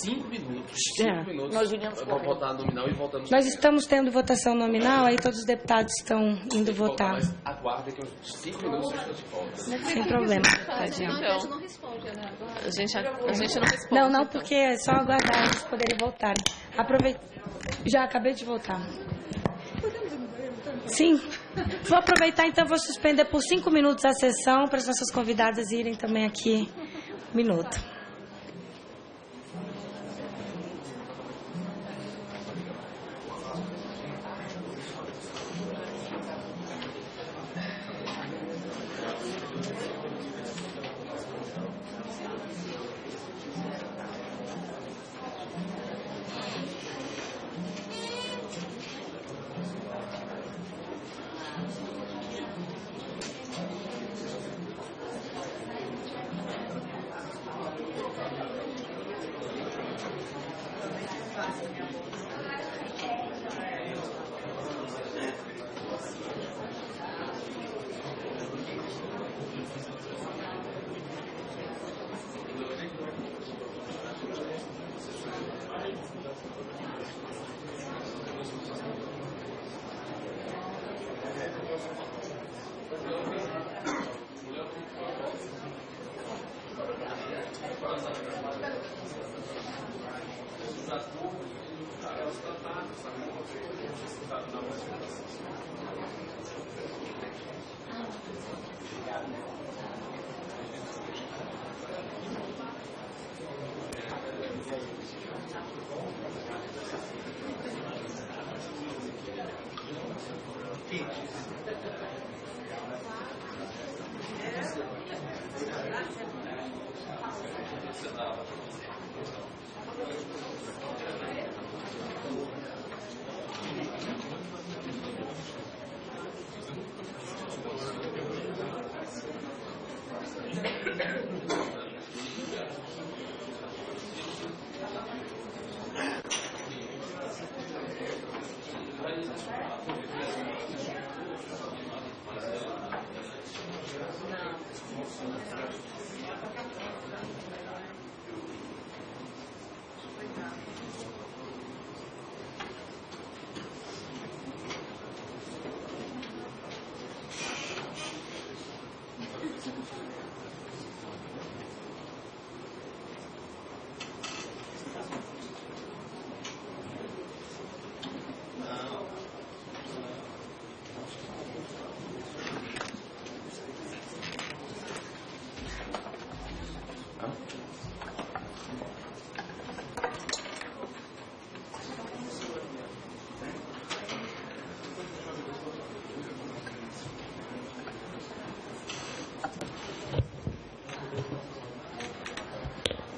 5 minutos. 5 minutos. Nós iríamos Vou votar nominal e voltamos. Nós estamos tendo votação nominal, aí todos os deputados estão indo votar. Mas aguardem que uns 5 minutos eu estou de volta. Sem problema, tadinho. Então, a gente não responde. A gente não responde. Não, não, porque é só aguardar eles poderem voltarem. Aproveita. Já acabei de voltar. Sim. Vou aproveitar, então, vou suspender por 5 minutos a sessão para as nossas convidadas irem também aqui. 1 minuto.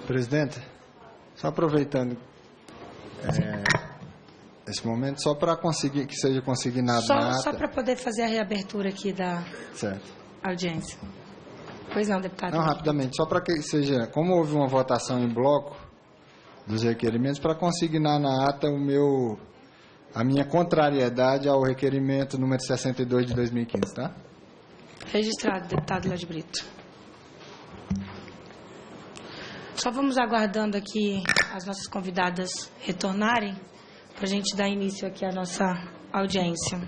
Presidente, só aproveitando esse momento, só para conseguir que seja consignado na ata. Só para poder fazer a reabertura aqui da audiência. Pois não, deputado? Não, rapidamente, só para que seja, como houve uma votação em bloco dos requerimentos, para consignar na ata a minha contrariedade ao requerimento número 62 de 2015, tá? Registrado, deputado Léo de Brito. Só vamos aguardando aqui as nossas convidadas retornarem para a gente dar início aqui à nossa audiência.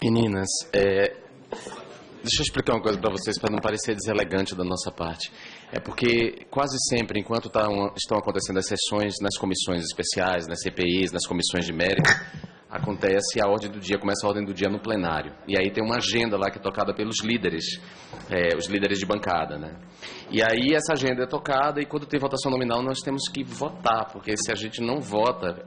Meninas, deixa eu explicar uma coisa para vocês, para não parecer deselegante da nossa parte. É porque quase sempre, enquanto estão acontecendo as sessões nas comissões especiais, nas CPIs, nas comissões de mérito, acontece a ordem do dia, começa a ordem do dia no plenário. E aí tem uma agenda lá que é tocada pelos líderes, os líderes de bancada, né? E aí essa agenda é tocada e quando tem votação nominal nós temos que votar, porque se a gente não vota,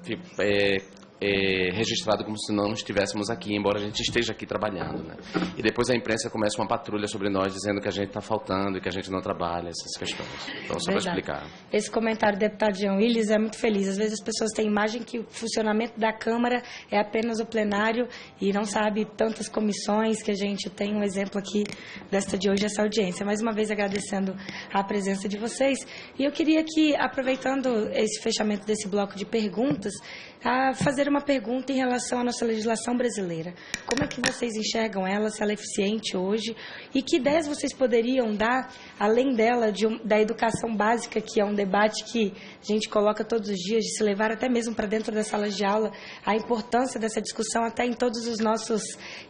registrado como se não estivéssemos aqui, embora a gente esteja aqui trabalhando, né? E depois a imprensa começa uma patrulha sobre nós, dizendo que a gente está faltando e que a gente não trabalha, essas questões. Então, só para explicar. Esse comentário do deputado Jean Willis é muito feliz. Às vezes as pessoas têm imagem que o funcionamento da Câmara é apenas o plenário e não sabe tantas comissões que a gente tem. Um exemplo aqui desta de hoje, essa audiência. Mais uma vez agradecendo a presença de vocês. E eu queria aqui, aproveitando esse fechamento desse bloco de perguntas, a fazer uma pergunta em relação à nossa legislação brasileira. Como é que vocês enxergam ela, se ela é eficiente hoje? E que ideias vocês poderiam dar, além dela, da educação básica, que é um debate que a gente coloca todos os dias, de se levar até mesmo para dentro das salas de aula, a importância dessa discussão, até em todos os nossos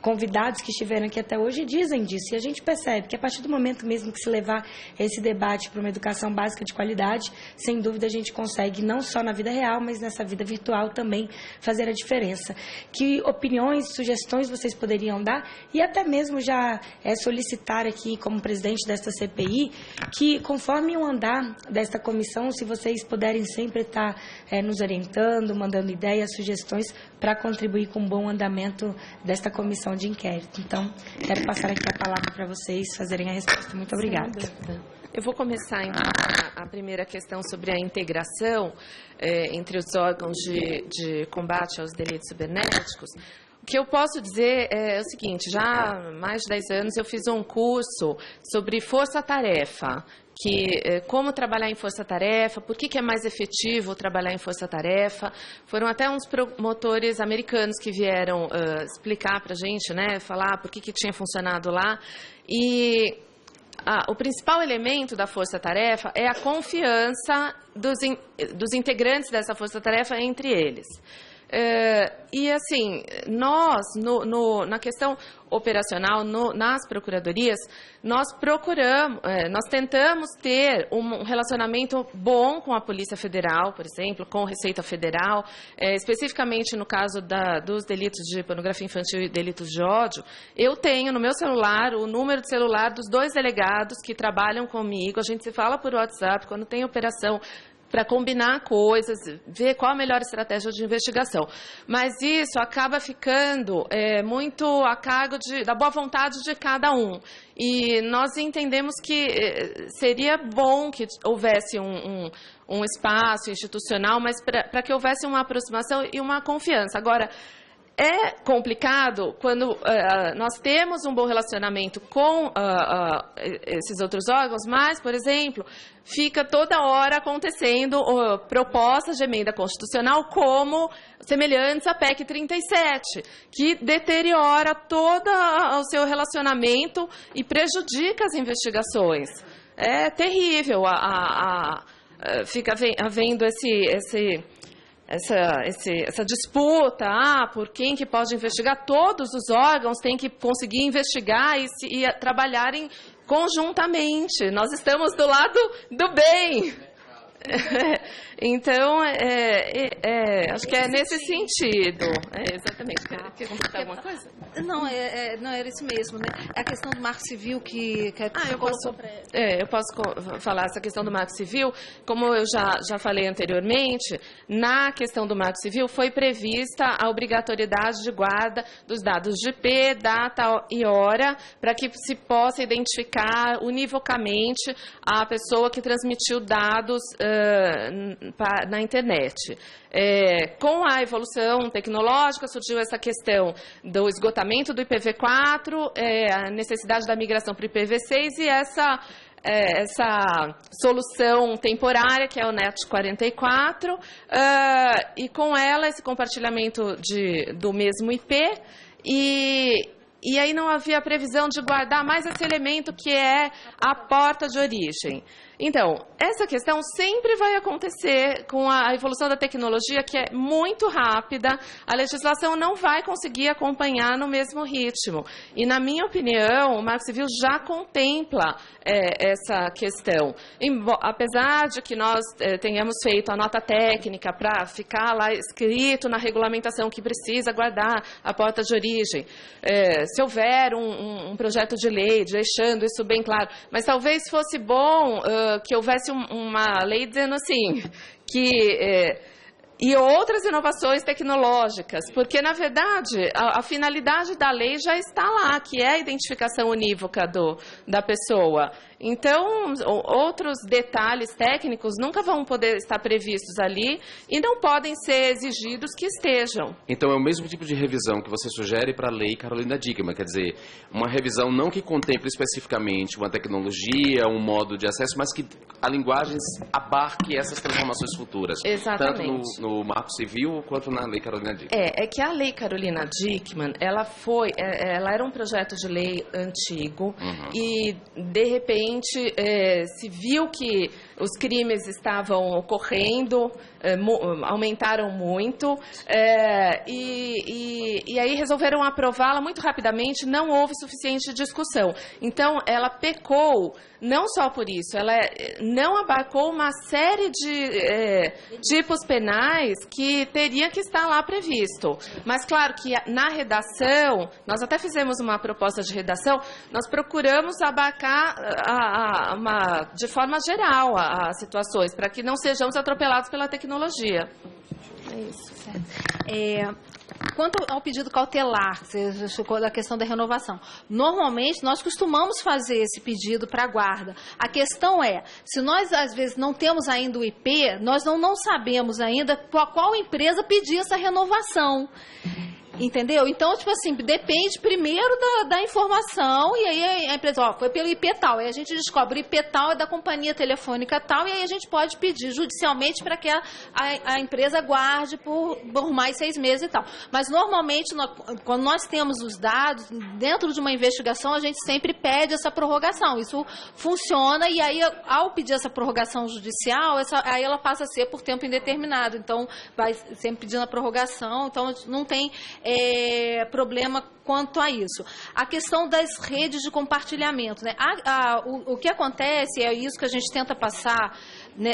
convidados que estiveram aqui até hoje, dizem disso. E a gente percebe que a partir do momento mesmo que se levar esse debate para uma educação básica de qualidade, sem dúvida a gente consegue, não só na vida real, mas nessa vida virtual também, fazer a diferença. Que opiniões, sugestões vocês poderiam dar e até mesmo já solicitar aqui, como presidente desta CPI, que conforme o andar desta comissão, se vocês puderem sempre estar nos orientando, mandando ideias, sugestões para contribuir com um bom andamento desta comissão de inquérito. Então, quero passar aqui a palavra para vocês fazerem a resposta. Muito obrigada. Eu vou começar, então, a primeira questão sobre a integração entre os órgãos de combate aos delitos cibernéticos. O que eu posso dizer é o seguinte: já há mais de 10 anos eu fiz um curso sobre força-tarefa, como trabalhar em força-tarefa, por que é mais efetivo trabalhar em força-tarefa. Foram até uns promotores americanos que vieram explicar para a gente, né, falar por que tinha funcionado lá. E o principal elemento da força-tarefa é a confiança dos integrantes dessa força-tarefa entre eles. E assim, nós, na questão operacional, nas procuradorias, nós tentamos ter um relacionamento bom com a Polícia Federal, por exemplo, com a Receita Federal, especificamente no caso dos delitos de pornografia infantil e delitos de ódio. Eu tenho no meu celular o número de celular dos 2 delegados que trabalham comigo, a gente se fala por WhatsApp quando tem operação, para combinar coisas, ver qual a melhor estratégia de investigação. Mas isso acaba ficando muito a cargo da boa vontade de cada um. E nós entendemos que seria bom que houvesse um espaço institucional, mas para que houvesse uma aproximação e uma confiança. Agora, é complicado quando nós temos um bom relacionamento com esses outros órgãos, mas, por exemplo, fica toda hora acontecendo propostas de emenda constitucional como semelhantes à PEC 37, que deteriora todo o seu relacionamento e prejudica as investigações. É terrível, fica havendo essa disputa por quem que pode investigar. Todos os órgãos têm que conseguir investigar e trabalharem conjuntamente. Nós estamos do lado do bem. Então, acho que é nesse sentido. Exatamente. Quer completar alguma coisa? Não, não era isso mesmo, né? A questão do marco civil que eu posso falar essa questão do marco civil. Como eu já falei anteriormente, na questão do marco civil foi prevista a obrigatoriedade de guarda dos dados de IP, data e hora, para que se possa identificar univocamente a pessoa que transmitiu dados na internet. Com a evolução tecnológica, surgiu essa questão do esgotamento do IPv4, a necessidade da migração para o IPv6 e essa solução temporária, que é o NET 44, e com ela esse compartilhamento do mesmo IP, e aí não havia previsão de guardar mais esse elemento que é a porta de origem. Então, essa questão sempre vai acontecer com a evolução da tecnologia, que é muito rápida, a legislação não vai conseguir acompanhar no mesmo ritmo. E, na minha opinião, o Marco Civil já contempla essa questão. Apesar de que nós tenhamos feito a nota técnica para ficar lá escrito na regulamentação que precisa guardar a porta de origem, se houver um projeto de lei deixando isso bem claro, mas talvez fosse bom que houvesse uma lei dizendo assim, que e outras inovações tecnológicas, porque, na verdade, a finalidade da lei já está lá, que é a identificação unívoca da pessoa. Então, outros detalhes técnicos nunca vão poder estar previstos ali e não podem ser exigidos que estejam. Então, é o mesmo tipo de revisão que você sugere para a lei Carolina Dickmann, quer dizer, uma revisão não que contemple especificamente uma tecnologia, um modo de acesso, mas que a linguagem abarque essas transformações futuras. Exatamente. Tanto no Marco Civil quanto na lei Carolina Dickmann. É que a lei Carolina Dickmann, ela era um projeto de lei antigo e, de repente, se viu que os crimes estavam ocorrendo, aumentaram muito, e aí resolveram aprová-la muito rapidamente, não houve suficiente discussão. Então, ela pecou, não só por isso, ela não abarcou uma série de tipos penais que teria que estar lá previsto. Mas, claro que na redação, nós até fizemos uma proposta de redação, nós procuramos abarcar de forma geral as situações, para que não sejamos atropelados pela tecnologia. É isso. Quanto ao pedido cautelar, você chocou da questão da renovação. Normalmente, nós costumamos fazer esse pedido para a guarda. A questão é, se nós, às vezes, não temos ainda o IP, nós não sabemos ainda qual empresa pedir essa renovação. Entendeu? Então, tipo assim, depende primeiro da informação, e aí a empresa, foi pelo IP tal, aí a gente descobre o IP tal é da companhia telefônica tal, e aí a gente pode pedir judicialmente para que a empresa guarde por mais 6 meses e tal. Mas, normalmente, quando nós temos os dados, dentro de uma investigação, a gente sempre pede essa prorrogação. Isso funciona, e aí, ao pedir essa prorrogação judicial, aí ela passa a ser por tempo indeterminado. Então, vai sempre pedindo a prorrogação, então não tem problema quanto a isso. A questão das redes de compartilhamento, né? O que acontece, é isso que a gente tenta passar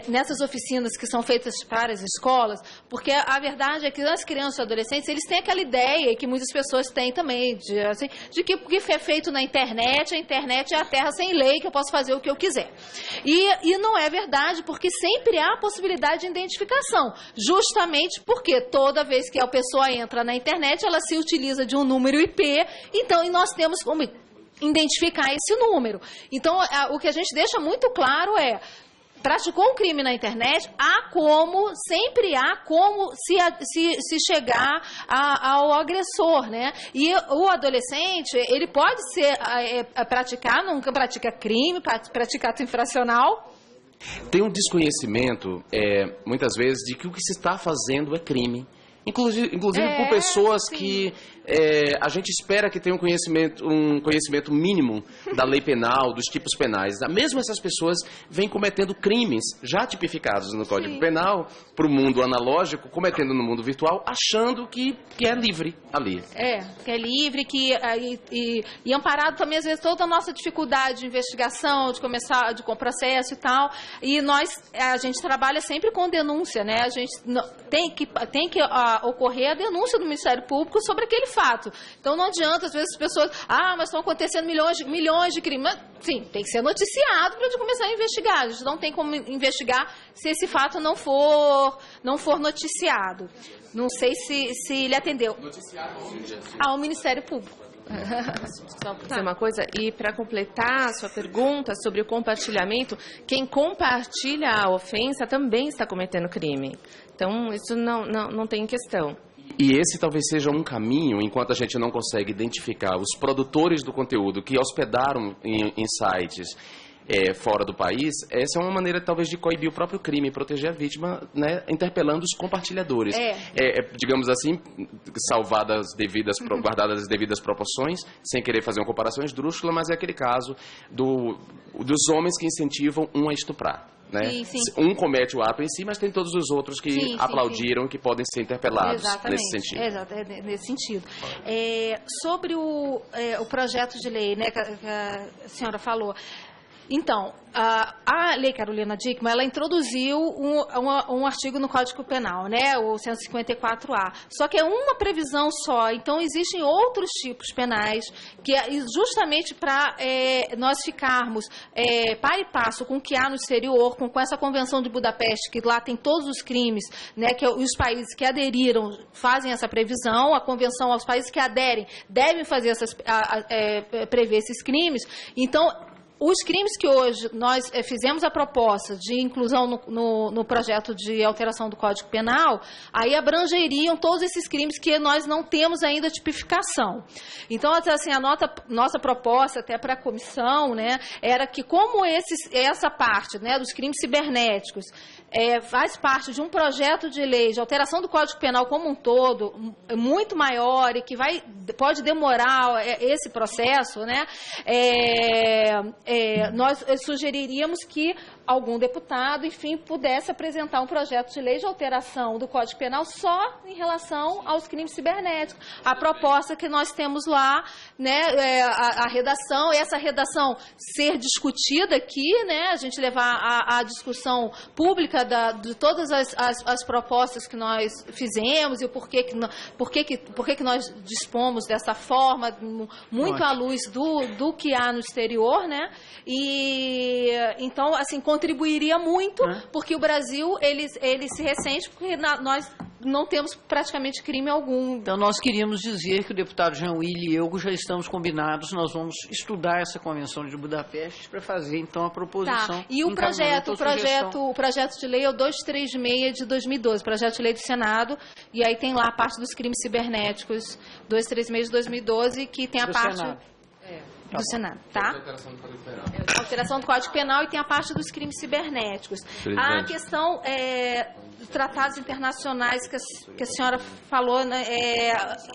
nessas oficinas que são feitas para as escolas, porque a verdade é que as crianças e adolescentes, eles têm aquela ideia que muitas pessoas têm também, de que o que é feito na internet, a internet é a terra sem lei, que eu posso fazer o que eu quiser. E não é verdade, porque sempre há a possibilidade de identificação, justamente porque toda vez que a pessoa entra na internet, ela se utiliza de um número IP, então, e nós temos como identificar esse número. Então, o que a gente deixa muito claro é, praticou um crime na internet, sempre há como se chegar ao agressor, né? E o adolescente, ele pode nunca pratica crime, pratica ato infracional. Tem um desconhecimento, muitas vezes, de que o que se está fazendo é crime. Inclusive por pessoas que a gente espera que tenham um conhecimento mínimo da lei penal, dos tipos penais. Mesmo essas pessoas vêm cometendo crimes já tipificados no Código Penal, para o mundo analógico, cometendo no mundo virtual, achando que é livre ali. Que é livre, e amparado também, às vezes, toda a nossa dificuldade de investigação, com o processo e tal. E a gente trabalha sempre com denúncia, né? A gente tem que ocorrer a denúncia do Ministério Público sobre aquele fato. Então, não adianta, às vezes, as pessoas, mas estão acontecendo milhões de crimes. Mas, sim, tem que ser noticiado para a gente começar a investigar. A gente não tem como investigar se esse fato não for noticiado. Não sei se ele atendeu ao Ministério Público. Só para dizer uma coisa, e para completar a sua pergunta sobre o compartilhamento, quem compartilha a ofensa também está cometendo crime. Então, isso não tem questão. E esse talvez seja um caminho, enquanto a gente não consegue identificar os produtores do conteúdo que hospedaram em sites fora do país, essa é uma maneira talvez de coibir o próprio crime, proteger a vítima, né, interpelando os compartilhadores. Digamos assim, guardadas as devidas proporções, sem querer fazer uma comparação esdrúxula, mas é aquele caso dos homens que incentivam um a estuprar. Né? Sim. Um comete o ato em si, mas tem todos os outros que aplaudiram, que podem ser interpelados. Exatamente. Nesse sentido. Nesse sentido. Sobre o projeto de lei, né, que a senhora falou, Então, a Lei Carolina Dickmann, ela introduziu um artigo no Código Penal, né, o 154A. Só que é uma previsão só, então existem outros tipos penais que justamente para nós ficarmos par e passo com o que há no exterior, com essa Convenção de Budapeste, que lá tem todos os crimes, né, que os países que aderiram fazem essa previsão, a Convenção, aos países que aderem devem fazer prever esses crimes. Então, os crimes que hoje nós fizemos a proposta de inclusão no projeto de alteração do Código Penal, aí abrangeriam todos esses crimes que nós não temos ainda tipificação. Então, assim, nossa proposta até para a comissão, né, era que como essa parte, né, dos crimes cibernéticos faz parte de um projeto de lei de alteração do Código Penal como um todo, muito maior e que pode demorar esse processo, né, nós sugeriríamos que algum deputado, enfim, pudesse apresentar um projeto de lei de alteração do Código Penal só em relação aos crimes cibernéticos. A proposta que nós temos lá, né, a redação, essa redação ser discutida aqui, né, a gente levar a discussão pública de todas as propostas que nós fizemos e o porquê que nós dispomos dessa forma, muito à luz do que há no exterior, né, e então, assim, contribuiria muito, porque o Brasil, ele se ressente, porque nós não temos praticamente crime algum. Então, nós queríamos dizer que o deputado Jean Willy e eu já estamos combinados, nós vamos estudar essa Convenção de Budapeste para fazer, então, a proposição. Tá. E o projeto de lei é o 236 de 2012, projeto de lei do Senado, e aí tem lá a parte dos crimes cibernéticos, 236 de 2012, que tem a parte... do Senado, tá? Alteração do Código Penal e tem a parte dos crimes cibernéticos. A questão dos tratados internacionais que a senhora falou, né,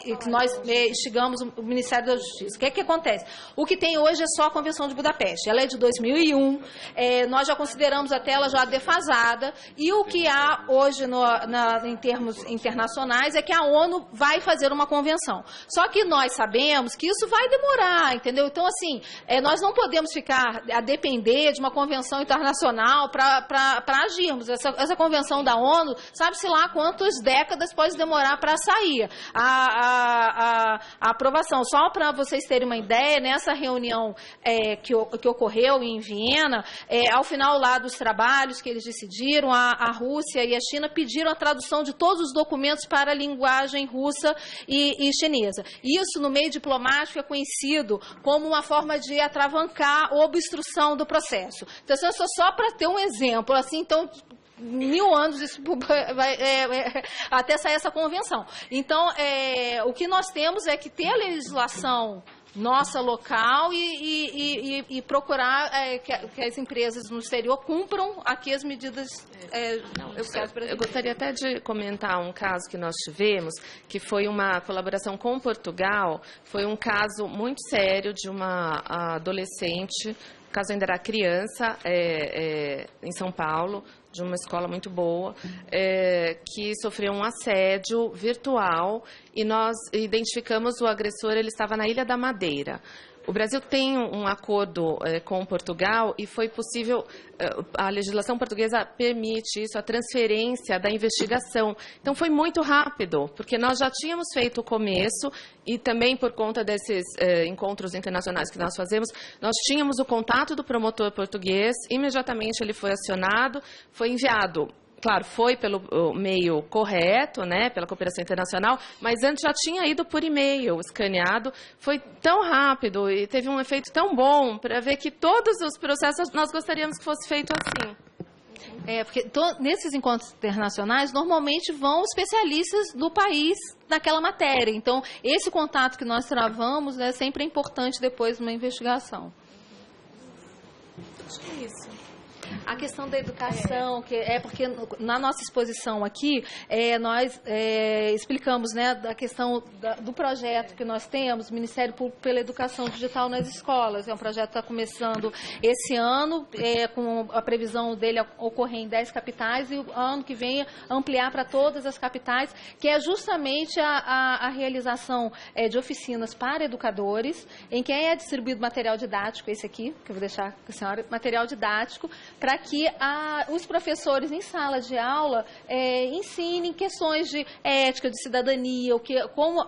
que nós instigamos o Ministério da Justiça. O que é que acontece? O que tem hoje é só a Convenção de Budapeste. Ela é de 2001, nós já consideramos até ela já defasada, e o que há hoje em termos internacionais é que a ONU vai fazer uma convenção. Só que nós sabemos que isso vai demorar, entendeu? Então, assim, nós não podemos ficar a depender de uma convenção internacional para agirmos. Essa convenção da ONU, sabe-se lá quantas décadas pode demorar para sair a aprovação. Só para vocês terem uma ideia, nessa reunião que ocorreu em Viena, ao final lá dos trabalhos que eles decidiram, a Rússia e a China pediram a tradução de todos os documentos para a linguagem russa e chinesa. Isso, no meio diplomático, é conhecido como uma forma de atravancar a obstrução do processo. Então, só para ter um exemplo, assim, então, 1000 anos isso vai até sair essa convenção. Então, o que nós temos é que ter a legislação nossa local e procurar que as empresas no exterior cumpram aqui as medidas. Eu gostaria até de comentar um caso que nós tivemos, que foi uma colaboração com Portugal. Foi um caso muito sério de uma adolescente, o caso ainda era criança, em São Paulo, de uma escola muito boa, que sofreu um assédio virtual, e nós identificamos o agressor, ele estava na Ilha da Madeira. O Brasil tem um acordo com Portugal e foi possível, a legislação portuguesa permite isso, a transferência da investigação. Então, foi muito rápido, porque nós já tínhamos feito o começo e também por conta desses encontros internacionais que nós fazemos, nós tínhamos o contato do promotor português, imediatamente ele foi acionado, foi enviado. Claro, foi pelo meio correto, né, pela cooperação internacional, mas antes já tinha ido por e-mail, escaneado. Foi tão rápido e teve um efeito tão bom para ver que todos os processos nós gostaríamos que fosse feito assim. Porque nesses encontros internacionais, normalmente vão especialistas do país naquela matéria. Então, esse contato que nós travamos sempre é importante depois de uma investigação. Acho que é isso. A questão da educação, que é porque na nossa exposição aqui, nós explicamos, né, da questão do projeto que nós temos, Ministério Público pela Educação Digital nas Escolas. É um projeto que está começando esse ano, com a previsão dele ocorrer em 10 capitais, e o ano que vem ampliar para todas as capitais, que é justamente a realização de oficinas para educadores, em que é distribuído material didático, esse aqui, que eu vou deixar com a senhora, material didático, para que os professores em sala de aula ensinem questões de ética, de cidadania, como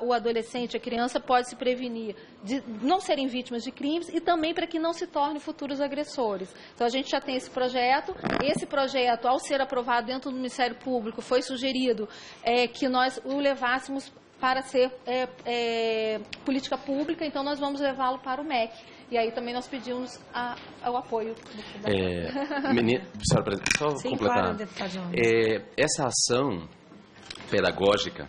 o adolescente, a criança pode se prevenir de não serem vítimas de crimes e também para que não se tornem futuros agressores. Então, a gente já tem esse projeto. Esse projeto, ao ser aprovado dentro do Ministério Público, foi sugerido que nós o levássemos para ser política pública, então nós vamos levá-lo para o MEC. E aí também nós pedimos o apoio. Só completar. Claro, deputado João. Essa ação pedagógica,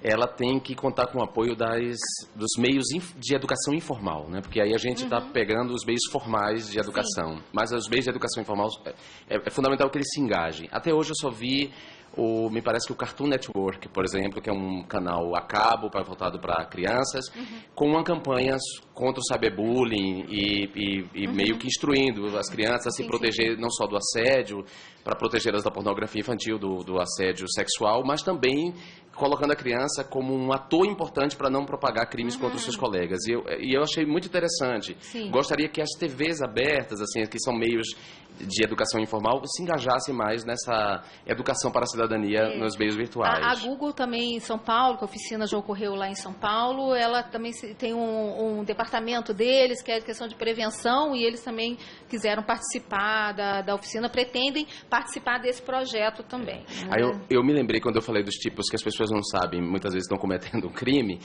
ela tem que contar com o apoio dos meios de educação informal, né? Porque aí a gente está pegando os meios formais de educação. Sim. Mas os meios de educação informal é fundamental que eles se engajem. Até hoje eu só vi me parece que o Cartoon Network, por exemplo, que é um canal a cabo voltado para crianças, com uma campanha contra o cyberbullying e meio que instruindo as crianças a se proteger não só do assédio, para protegê-las da pornografia infantil, do assédio sexual, mas também colocando a criança como um ator importante para não propagar crimes contra os seus colegas. E eu achei muito interessante. Sim. Gostaria que as TVs abertas, assim, que são meios de educação informal, se engajassem mais nessa educação para a cidadania nos meios virtuais. A Google também em São Paulo, que a oficina já ocorreu lá em São Paulo, ela também tem um departamento deles, que é a questão de prevenção, e eles também quiseram participar da oficina, pretendem participar desse projeto também. Aí eu me lembrei, quando eu falei dos tipos que as pessoas não sabem, muitas vezes estão cometendo um crime,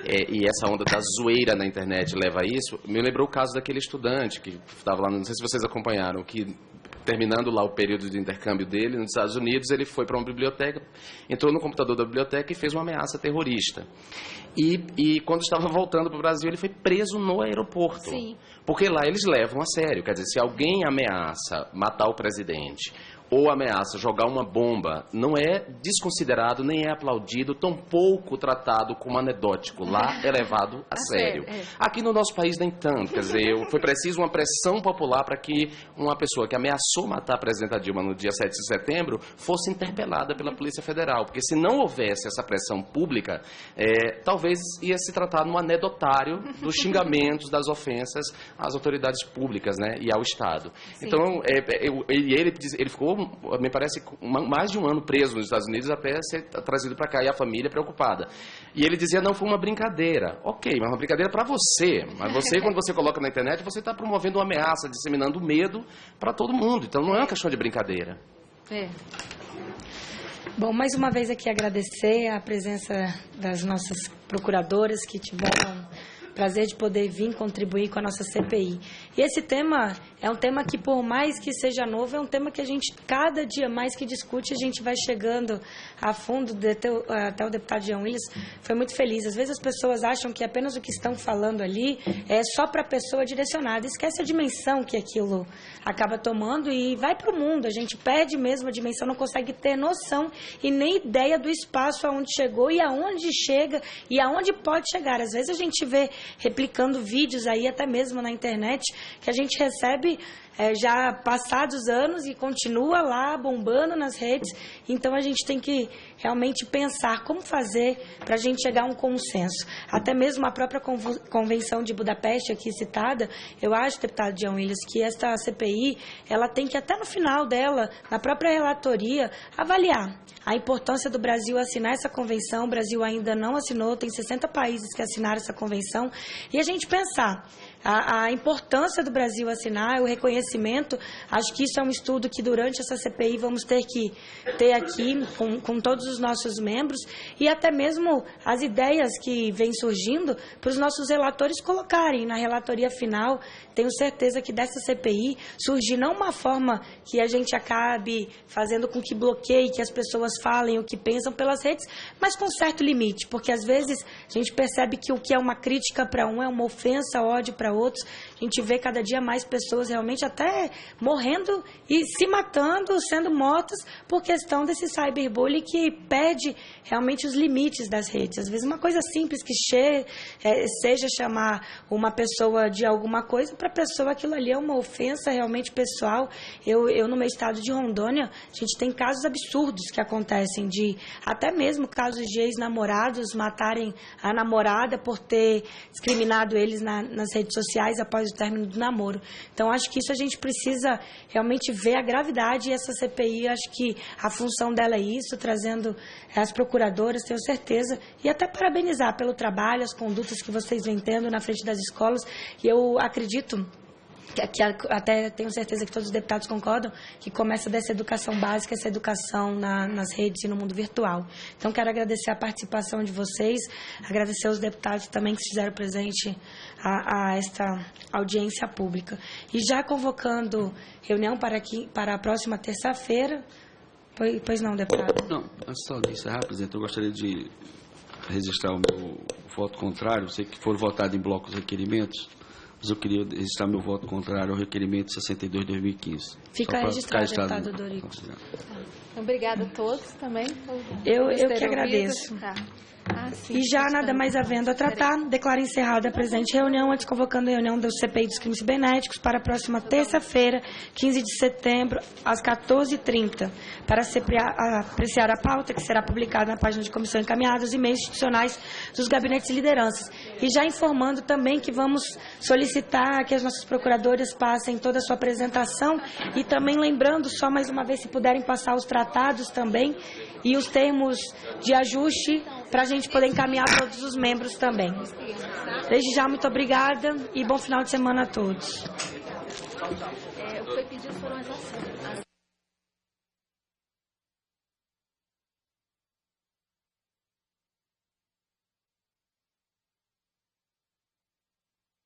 e essa onda da zoeira na internet leva a isso, me lembrou o caso daquele estudante que estava lá, não sei se vocês acompanharam, que terminando lá o período de intercâmbio dele nos Estados Unidos, ele foi para uma biblioteca, entrou no computador da biblioteca e fez uma ameaça terrorista. E quando estava voltando para o Brasil, ele foi preso no aeroporto. Sim. Porque lá eles levam a sério. Quer dizer, se alguém ameaça matar o presidente ou ameaça jogar uma bomba, não é desconsiderado, nem é aplaudido, tampouco tratado como anedótico. Lá é levado a sério. Aqui no nosso país nem tanto. Quer dizer, foi preciso uma pressão popular para que uma pessoa que ameaçou matar a presidenta Dilma no dia 7 de setembro fosse interpelada pela Polícia Federal. Porque se não houvesse essa pressão pública, talvez ia se tratar no anedotário dos xingamentos, das ofensas às autoridades públicas, né, e ao Estado. Sim. Então, ele ficou, me parece, mais de um ano preso nos Estados Unidos até ser trazido para cá, e a família preocupada. E ele dizia, não, foi uma brincadeira. Ok, mas uma brincadeira para você. Mas você, quando você coloca na internet, você está promovendo uma ameaça, disseminando medo para todo mundo. Então, não é uma questão de brincadeira. Bom, mais uma vez aqui agradecer a presença das nossas procuradoras que tiveram prazer de poder vir contribuir com a nossa CPI. E esse tema é um tema que, por mais que seja novo, é um tema que a gente, cada dia mais que discute, a gente vai chegando a fundo. Até o deputado Jean Willis foi muito feliz. Às vezes as pessoas acham que apenas o que estão falando ali é só para a pessoa direcionada. Esquece a dimensão que aquilo acaba tomando e vai para o mundo. A gente perde mesmo a dimensão, não consegue ter noção e nem ideia do espaço aonde chegou e aonde chega e aonde pode chegar. Às vezes a gente vê replicando vídeos aí, até mesmo na internet, que a gente recebe já passados anos e continua lá bombando nas redes. Então a gente tem que realmente pensar como fazer para a gente chegar a um consenso. Até mesmo a própria Convenção de Budapeste aqui citada, eu acho, deputado Jean Willis, que esta CPI, ela tem que até no final dela, na própria relatoria, avaliar a importância do Brasil assinar essa convenção. O Brasil ainda não assinou, tem 60 países que assinaram essa convenção, e a gente pensar a importância do Brasil assinar, o reconhecimento. Acho que isso é um estudo que durante essa CPI vamos ter que ter aqui com todos os nossos membros, e até mesmo as ideias que vêm surgindo para os nossos relatores colocarem na relatoria final. Tenho certeza que dessa CPI surgir não uma forma que a gente acabe fazendo com que bloqueie, que as pessoas falem o que pensam pelas redes, mas com certo limite, porque às vezes a gente percebe que o que é uma crítica para um é uma ofensa, ódio para outros. A gente vê cada dia mais pessoas realmente até morrendo e se matando, sendo mortos por questão desse cyberbullying que perde realmente os limites das redes. Às vezes uma coisa simples que seja chamar uma pessoa de alguma coisa, para a pessoa aquilo ali é uma ofensa realmente pessoal. Eu no meu estado de Rondônia, a gente tem casos absurdos que acontecem, de até mesmo casos de ex-namorados matarem a namorada por ter discriminado eles nas redes sociais após o término do namoro. Então, acho que isso a gente precisa realmente ver a gravidade, e essa CPI, acho que a função dela é isso, trazendo as procuradoras, tenho certeza, e até parabenizar pelo trabalho, as condutas que vocês vêm tendo na frente das escolas, e eu acredito que até tenho certeza que todos os deputados concordam, que começa dessa educação básica, essa educação nas redes e no mundo virtual. Então, quero agradecer a participação de vocês, agradecer aos deputados também que se fizeram presente a esta audiência pública. E já convocando reunião para a próxima terça-feira. Pois não, deputado? Não, antes só de encerrar, presidente, eu gostaria de registrar o meu voto contrário. Sei que foram votados em bloco os requerimentos, mas eu queria registrar meu voto contrário ao requerimento 62/2015. Fica registrado, deputado Dorico. Obrigada a todos também. Eu que agradeço. Tá. E já nada mais havendo a tratar, declaro encerrada a presente reunião, antes convocando a reunião do CPI dos crimes cibernéticos para a próxima terça-feira, 15 de setembro, às 14h30, para apreciar a pauta, que será publicada na página de comissão encaminhada, os e-mails institucionais dos gabinetes e lideranças. E já informando também que vamos solicitar que as nossas procuradoras passem toda a sua apresentação, e também lembrando, só mais uma vez, se puderem passar os tratados também e os termos de ajuste, para a gente poder encaminhar todos os membros também. Desde já, muito obrigada e bom final de semana a todos. Foi pedido foram as ações.